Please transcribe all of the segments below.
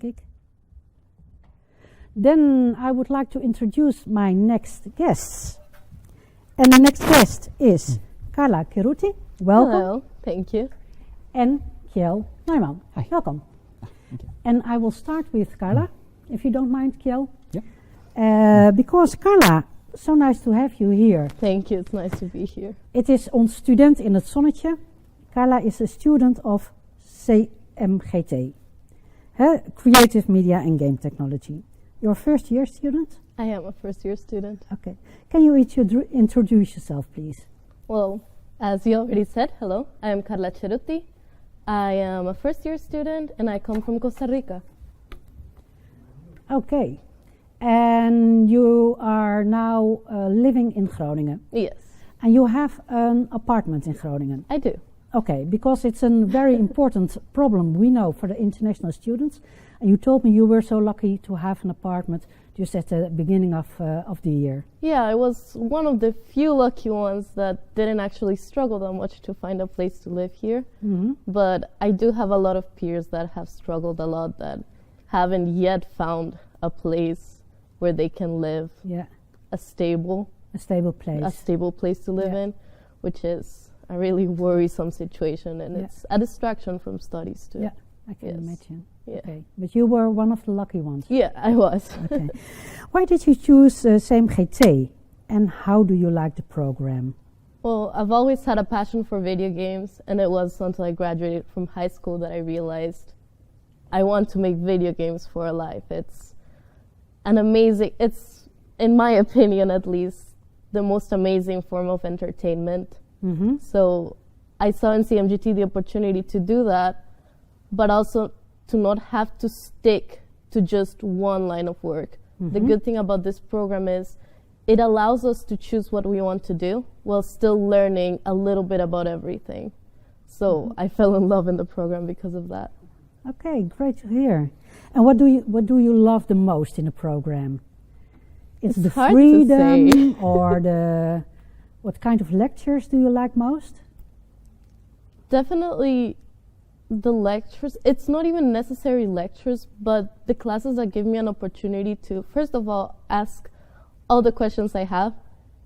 Kijk. Then I would like to introduce my next guests. And the next guest is Carla Keruti. Welcome. Hello, thank you. And Kjell Neumann. Hi. Welcome. Thank you. And I will start with Carla, if you don't mind, Kjell. Yeah. Because Carla, so nice to have you here. Thank you, it's nice to be here. Het is ons student in het zonnetje. Carla is a student of CMGT, Creative Media and Game Technology. You're a first year student? I am a first year student. Okay. Can you introduce yourself, please? Well, as you already said, hello, I am Carla Ceruti. I am a first year student and I come from Costa Rica. Okay. And you are now living in Groningen. Yes. And you have an apartment in Groningen. I do. Okay, because it's a very important problem we know for the international students. And you told me you were so lucky to have an apartment just at the beginning of the year. Yeah, I was one of the few lucky ones that didn't actually struggle that much to find a place to live here. Mm-hmm. But I do have a lot of peers that have struggled a lot that haven't yet found a place where they can live. Yeah. A stable place to live in, which is a really worrisome situation, and it's a distraction from studies too. Yeah, I can imagine. Yeah. Okay, but you were one of the lucky ones. Yeah, I was. Okay. Why did you choose CMGT, and how do you like the program? Well, I've always had a passion for video games, and it was until I graduated from high school that I realized I want to make video games for a life. It's in my opinion at least, the most amazing form of entertainment. Mm-hmm. So I saw in CMGT the opportunity to do that, but also to not have to stick to just one line of work. Mm-hmm. The good thing about this program is it allows us to choose what we want to do while still learning a little bit about everything. So I fell in love in the program because of that. Okay, great to hear. And what do you love the most in the program? It's the hard freedom to say. or what kind of lectures do you like most? Definitely the lectures. It's not even necessary lectures, but the classes that give me an opportunity to, first of all, ask all the questions I have,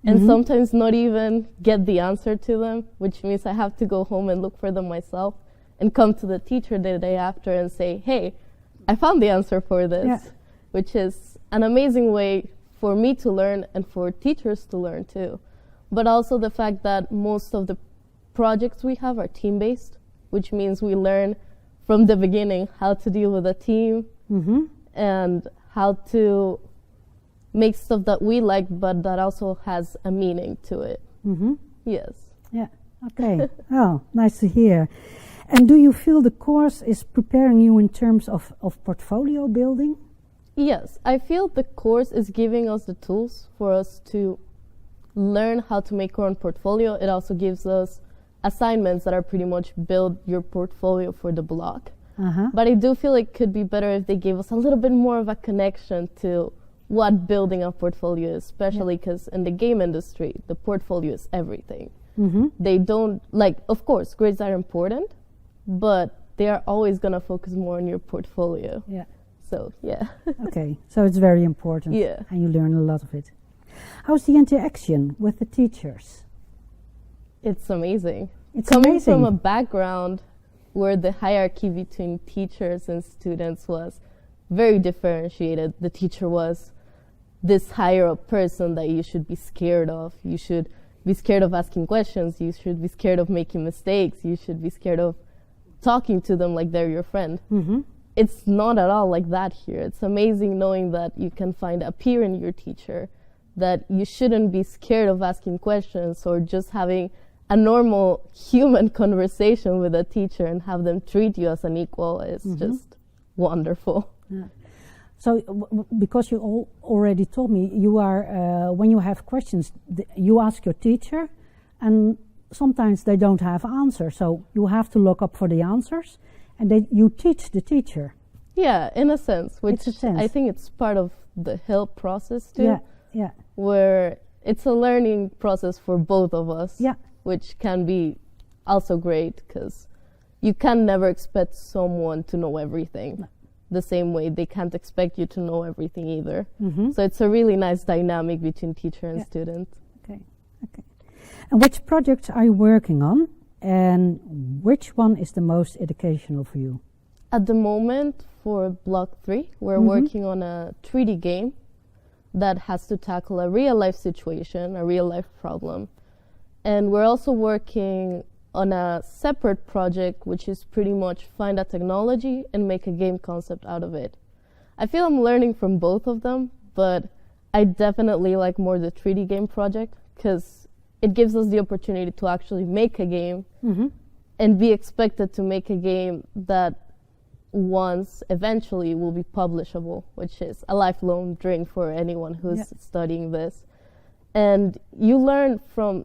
and sometimes not even get the answer to them, which means I have to go home and look for them myself and come to the teacher the day after and say, hey, I found the answer for this, which is an amazing way for me to learn and for teachers to learn too. But also the fact that most of the projects we have are team-based, which means we learn from the beginning how to deal with a team and how to make stuff that we like, but that also has a meaning to it. Mm-hmm. Yes. Yeah, okay. Oh, nice to hear. And do you feel the course is preparing you in terms of portfolio building? Yes, I feel the course is giving us the tools for us to learn how to make our own portfolio. It also gives us assignments that are pretty much build your portfolio for the block. But I do feel it could be better if they gave us a little bit more of a connection to what building a portfolio is, especially because in the game industry, the portfolio is everything. They don't, of course, grades are important, but they are always going to focus more on your portfolio. Yeah. So, yeah. Okay, so it's very important. Yeah. And you learn a lot of it. How's the interaction with the teachers? It's amazing. It's Coming amazing. from a background where the hierarchy between teachers and students was very differentiated. The teacher was this higher up person that you should be scared of. You should be scared of asking questions. You should be scared of making mistakes. You should be scared of talking to them like they're your friend. It's not at all like that here. It's amazing knowing that you can find a peer in your teacher, that you shouldn't be scared of asking questions or just having a normal human conversation with a teacher and have them treat you as an equal is just wonderful. Yeah. So, because you already told me, you are when you have questions, you ask your teacher, and sometimes they don't have answers. So you have to look up for the answers, and you teach the teacher. Yeah, in a sense, which I think it's part of the help process too. Yeah. Where it's a learning process for both of us. Yeah. Which can be also great because you can never expect someone to know everything. the same way. They can't expect you to know everything either. Mm-hmm. So it's a really nice dynamic between teacher and Yeah. student. Okay. And which projects are you working on, and which one is the most educational for you? At the moment, for Block 3, we're Mhm. working on a 3D game that has to tackle a real-life situation, a real-life problem. And we're also working on a separate project, which is pretty much find a technology and make a game concept out of it. I feel I'm learning from both of them, but I definitely like more the 3D game project because it gives us the opportunity to actually make a game Mm-hmm. and be expected to make a game that once eventually will be publishable, which is a lifelong dream for anyone who's Yeah. studying this. And you learn from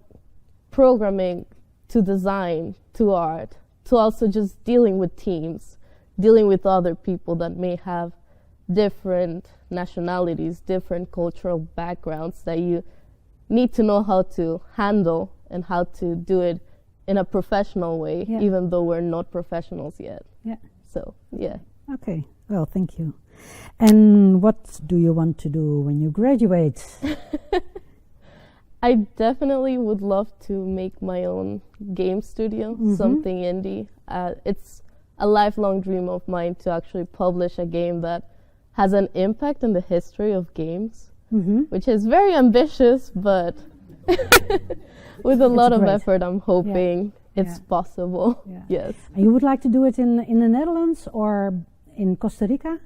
programming to design to art to also just dealing with teams, dealing with other people that may have different nationalities, different cultural backgrounds that you need to know how to handle and how to do it in a professional way, Yeah. even though we're not professionals yet. Yeah. So, yeah. Okay. Well, thank you. And what do you want to do when you graduate? I definitely would love to make my own game studio, Mhm. something indie. It's a lifelong dream of mine to actually publish a game that has an impact in the history of games, Mm-hmm. which is very ambitious, but with a lot of great. effort, I'm hoping it's Yeah. possible. Yeah. Yes. And you would like to do it in the Netherlands or in Costa Rica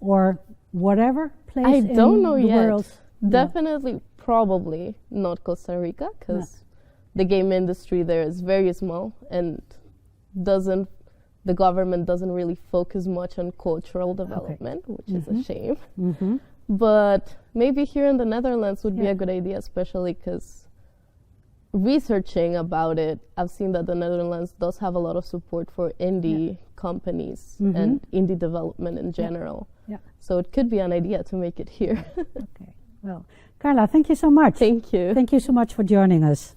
or whatever place I in don't know the yet. world? Definitely, probably not Costa Rica, because the game industry there is very small and the government doesn't really focus much on cultural development, which is a Mhm. shame. Mm-hmm. But maybe here in the Netherlands would be Yeah. a good idea, especially because researching about it, I've seen that the Netherlands does have a lot of support for indie companies Mhm. and indie development in general. Yeah. So it could be an idea to make it here. Okay. Well, Carla, thank you so much. Thank you. Thank you so much for joining us.